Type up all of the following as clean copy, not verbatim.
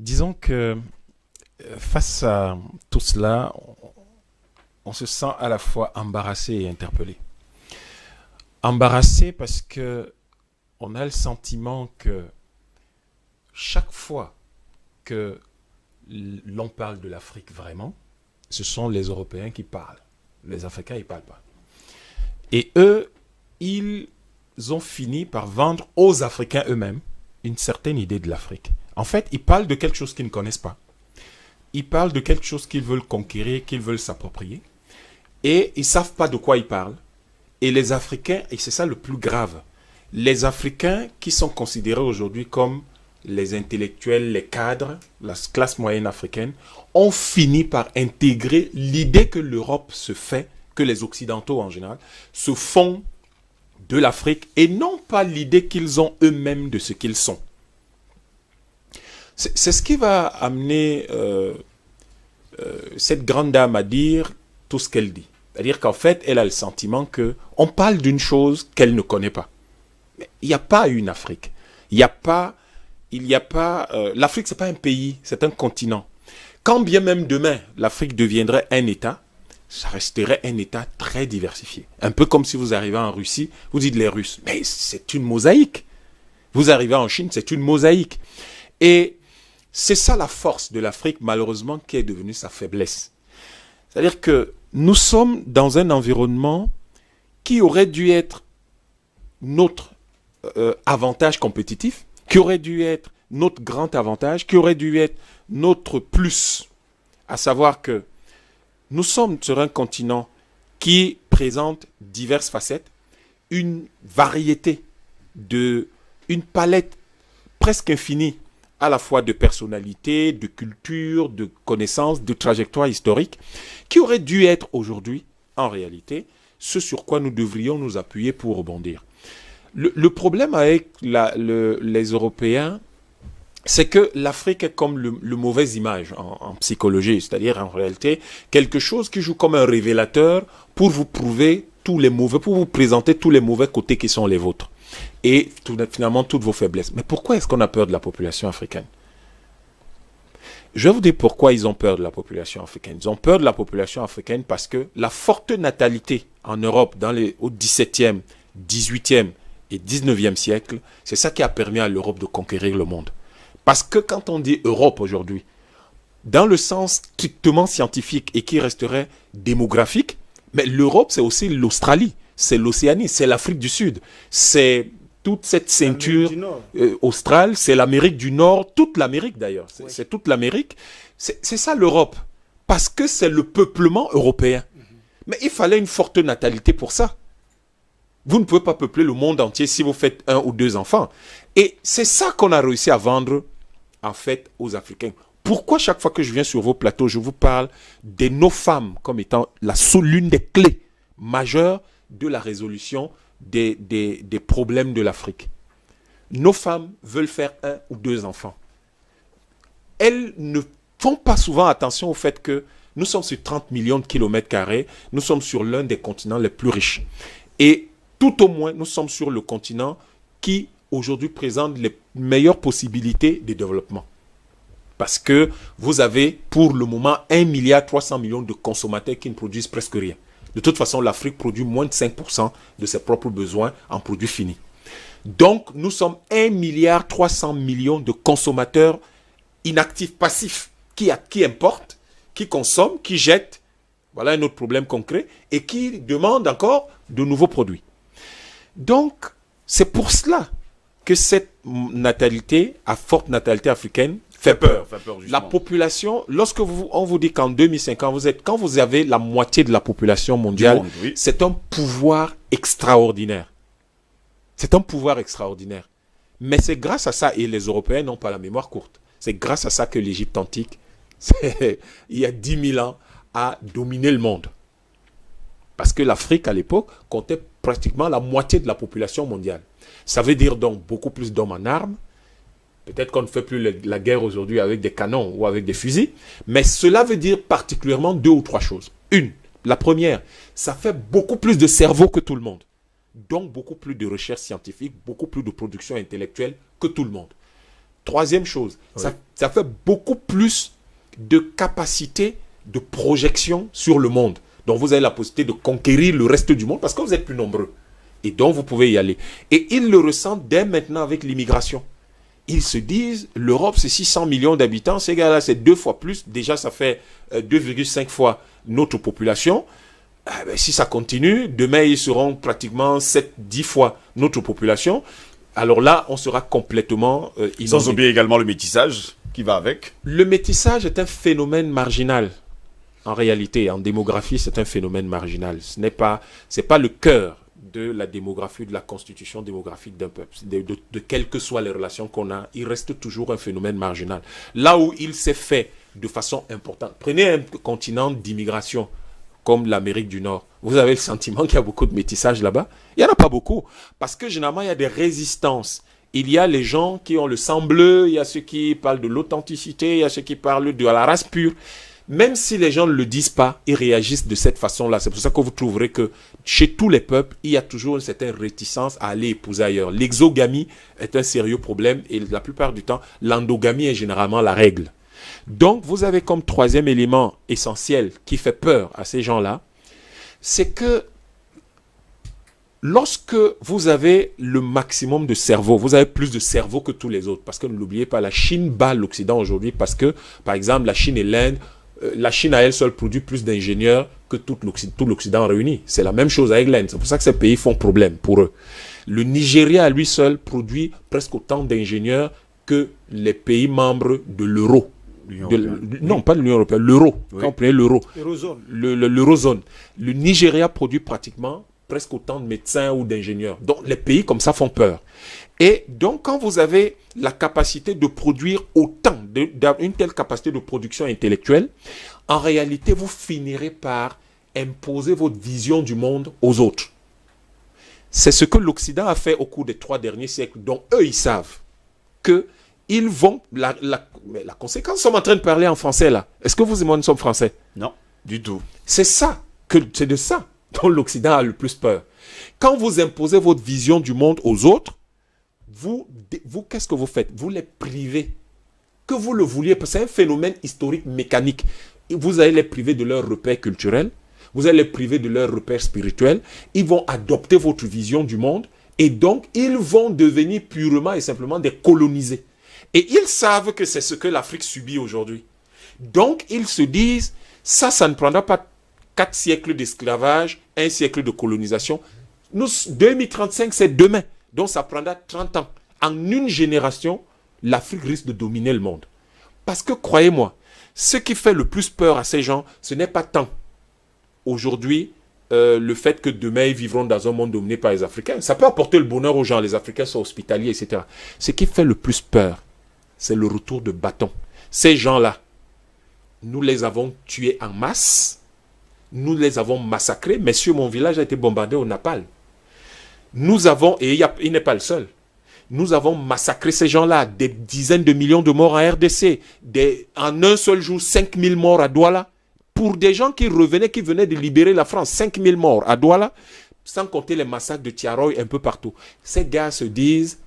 Disons que face à tout cela, on se sent à la fois embarrassé et interpellé. Embarrassé parce que on a le sentiment que chaque fois que l'on parle de l'Afrique vraiment, ce sont les Européens qui parlent. Les Africains, ils ne parlent pas. Et eux, ils ont fini par vendre aux Africains eux-mêmes une certaine idée de l'Afrique. En fait, ils parlent de quelque chose qu'ils ne connaissent pas. Ils parlent de quelque chose qu'ils veulent conquérir, qu'ils veulent s'approprier. Et ils ne savent pas de quoi ils parlent. Et les Africains, et c'est ça le plus grave, les Africains qui sont considérés aujourd'hui comme les intellectuels, les cadres, la classe moyenne africaine, ont fini par intégrer l'idée que l'Europe se fait, que les Occidentaux en général, se font de l'Afrique et non pas l'idée qu'ils ont eux-mêmes de ce qu'ils sont. C'est ce qui va amener cette grande dame à dire tout ce qu'elle dit. C'est-à-dire qu'en fait, elle a le sentiment qu'on parle d'une chose qu'elle ne connaît pas. Mais il n'y a pas une Afrique. L'Afrique, ce n'est pas un pays, c'est un continent. Quand bien même demain, l'Afrique deviendrait un État, ça resterait un État très diversifié. Un peu comme si vous arrivez en Russie, vous dites les Russes, mais c'est une mosaïque. Vous arrivez en Chine, c'est une mosaïque. Et c'est ça la force de l'Afrique, malheureusement, qui est devenue sa faiblesse. C'est-à-dire que nous sommes dans un environnement qui aurait dû être notre avantage compétitif, qui aurait dû être notre grand avantage, qui aurait dû être notre plus, à savoir que nous sommes sur un continent qui présente diverses facettes, une variété une palette presque infinie à la fois de personnalités, de culture, de connaissances, de trajectoires historiques, qui aurait dû être aujourd'hui, en réalité, ce sur quoi nous devrions nous appuyer pour rebondir. Le problème avec les Européens, c'est que l'Afrique est comme le mauvaise image en psychologie, c'est-à-dire en réalité quelque chose qui joue comme un révélateur pour vous prouver tous les mauvais, pour vous présenter tous les mauvais côtés qui sont les vôtres et finalement toutes vos faiblesses. Mais pourquoi est-ce qu'on a peur de la population africaine? Je vais vous dire pourquoi ils ont peur de la population africaine. Ils ont peur de la population africaine parce que la forte natalité en Europe au XVIIe, XVIIIe et XIXe siècle, c'est ça qui a permis à l'Europe de conquérir le monde. Parce que quand on dit Europe aujourd'hui, dans le sens strictement scientifique et qui resterait démographique, mais l'Europe c'est aussi l'Australie, c'est l'Océanie, c'est l'Afrique du Sud, c'est toute cette ceinture australe, c'est l'Amérique du Nord, toute l'Amérique d'ailleurs, c'est toute l'Amérique, c'est ça l'Europe, parce que c'est le peuplement européen. Mais il fallait une forte natalité pour ça. Vous ne pouvez pas peupler le monde entier si vous faites 1 ou 2 enfants. Et c'est ça qu'on a réussi à vendre, en fait, aux Africains. Pourquoi chaque fois que je viens sur vos plateaux, je vous parle de nos femmes comme étant l'une des clés majeures de la résolution des problèmes de l'Afrique? Nos femmes veulent faire 1 ou 2 enfants. Elles ne font pas souvent attention au fait que nous sommes sur 30 millions de kilomètres carrés, nous sommes sur l'un des continents les plus riches. Et tout au moins, nous sommes sur le continent qui, aujourd'hui, présente les meilleures possibilités de développement. Parce que vous avez, pour le moment, 1,3 milliard de consommateurs qui ne produisent presque rien. De toute façon, l'Afrique produit moins de 5% de ses propres besoins en produits finis. Donc, nous sommes 1,3 milliard de consommateurs inactifs, passifs, qui importent, qui consomment, qui jettent. Voilà un autre problème concret et qui demandent encore de nouveaux produits. Donc, c'est pour cela que cette natalité, à forte natalité africaine, fait peur. La population, lorsque on vous dit qu'en 2050, quand vous avez la moitié de la population mondiale, oui, c'est un pouvoir extraordinaire. C'est un pouvoir extraordinaire. Mais c'est grâce à ça, et les Européens n'ont pas la mémoire courte, c'est grâce à ça que l'Égypte antique, il y a 10 000 ans, a dominé le monde. Parce que l'Afrique, à l'époque, comptait pratiquement la moitié de la population mondiale. Ça veut dire donc beaucoup plus d'hommes en armes. Peut-être qu'on ne fait plus la guerre aujourd'hui avec des canons ou avec des fusils. Mais cela veut dire particulièrement 2 ou 3 choses. La première, ça fait beaucoup plus de cerveau que tout le monde. Donc beaucoup plus de recherche scientifique, beaucoup plus de production intellectuelle que tout le monde. Troisième chose, ça fait beaucoup plus de capacité de projection sur le monde. Donc vous avez la possibilité de conquérir le reste du monde parce que vous êtes plus nombreux. Et donc vous pouvez y aller. Et ils le ressentent dès maintenant avec l'immigration. Ils se disent, l'Europe c'est 600 millions d'habitants, ces gars-là c'est 2 fois plus. Déjà ça fait 2,5 fois notre population. Si ça continue, demain ils seront pratiquement 7-10 fois notre population. Alors là, on sera complètement inondé. Sans oublier également le métissage qui va avec. Le métissage est un phénomène marginal. En réalité, en démographie, c'est un phénomène marginal. C'est pas le cœur de la démographie, de la constitution démographique d'un peuple. De quelles que soient les relations qu'on a, il reste toujours un phénomène marginal. Là où il s'est fait de façon importante. Prenez un continent d'immigration comme l'Amérique du Nord. Vous avez le sentiment qu'il y a beaucoup de métissage là-bas? Il n'y en a pas beaucoup. Parce que généralement, il y a des résistances. Il y a les gens qui ont le sang bleu, il y a ceux qui parlent de l'authenticité, il y a ceux qui parlent de la race pure. Même si les gens ne le disent pas, ils réagissent de cette façon-là. C'est pour ça que vous trouverez que chez tous les peuples, il y a toujours une certaine réticence à aller épouser ailleurs. L'exogamie est un sérieux problème et la plupart du temps, l'endogamie est généralement la règle. Donc, vous avez comme troisième élément essentiel qui fait peur à ces gens-là, c'est que lorsque vous avez le maximum de cerveau, vous avez plus de cerveau que tous les autres, parce que ne l'oubliez pas, la Chine bat l'Occident aujourd'hui parce que, par exemple, la Chine et l'Inde, la Chine à elle seule produit plus d'ingénieurs que tout l'Occident réuni. C'est la même chose avec l'Inde. C'est pour ça que ces pays font problème pour eux. Le Nigeria à lui seul produit presque autant d'ingénieurs que les pays membres de l'euro. Non, pas de l'Union européenne, l'euro. Oui. Quand on prenait l'euro. L'eurozone. Le Nigeria produit pratiquement presque autant de médecins ou d'ingénieurs. Donc les pays comme ça font peur. Et donc quand vous avez la capacité de produire autant, une telle capacité de production intellectuelle, en réalité vous finirez par imposer votre vision du monde aux autres. C'est ce que l'Occident a fait au cours des 3 derniers siècles. Donc eux ils savent que ils vont... Mais la conséquence, nous sommes en train de parler en français là. Est-ce que vous et moi nous sommes français? Non, du tout. C'est de ça dont l'Occident a le plus peur. Quand vous imposez votre vision du monde aux autres, vous qu'est-ce que vous faites? Vous les privez. Que vous le vouliez, parce que c'est un phénomène historique mécanique. Vous allez les priver de leurs repères culturels, vous allez les priver de leurs repères spirituels, ils vont adopter votre vision du monde, et donc ils vont devenir purement et simplement des colonisés. Et ils savent que c'est ce que l'Afrique subit aujourd'hui. Donc ils se disent, ça ne prendra pas 4 siècles d'esclavage, 1 siècle de colonisation. 2035, c'est demain. Donc ça prendra 30 ans. En une génération, l'Afrique risque de dominer le monde. Parce que croyez-moi, ce qui fait le plus peur à ces gens, ce n'est pas tant aujourd'hui le fait que demain ils vivront dans un monde dominé par les Africains. Ça peut apporter le bonheur aux gens, les Africains sont hospitaliers, etc. Ce qui fait le plus peur, c'est le retour de bâton. Ces gens-là, nous les avons tués en masse, nous les avons massacrés. Messieurs, mon village a été bombardé au napalm. Nous avons, et il n'est pas le seul, nous avons massacré ces gens-là, des dizaines de millions de morts en RDC, en un seul jour, 5000 morts à Douala. Pour des gens qui venaient de libérer la France, 5000 morts à Douala, sans compter les massacres de Tiaroy un peu partout. Ces gars se disent,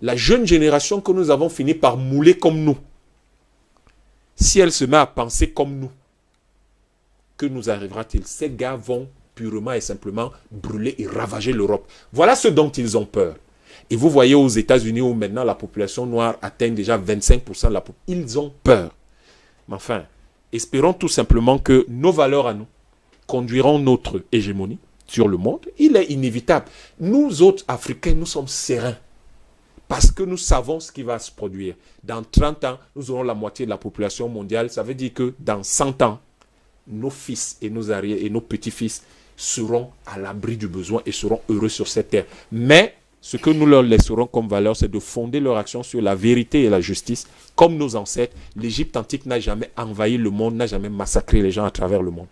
la jeune génération que nous avons fini par mouler comme nous, si elle se met à penser comme nous, que nous arrivera-t-il? Ces gars vont purement et simplement brûler et ravager l'Europe. Voilà ce dont ils ont peur. Et vous voyez aux États-Unis où maintenant la population noire atteint déjà 25% de la population. Ils ont peur. Mais enfin, espérons tout simplement que nos valeurs à nous conduiront notre hégémonie sur le monde. Il est inévitable. Nous autres Africains, nous sommes sereins. Parce que nous savons ce qui va se produire. Dans 30 ans, nous aurons la moitié de la population mondiale. Ça veut dire que dans 100 ans, nos fils et nos arrières et nos petits-fils seront à l'abri du besoin et seront heureux sur cette terre. Mais ce que nous leur laisserons comme valeur, c'est de fonder leur action sur la vérité et la justice. Comme nos ancêtres, l'Égypte antique n'a jamais envahi le monde, n'a jamais massacré les gens à travers le monde.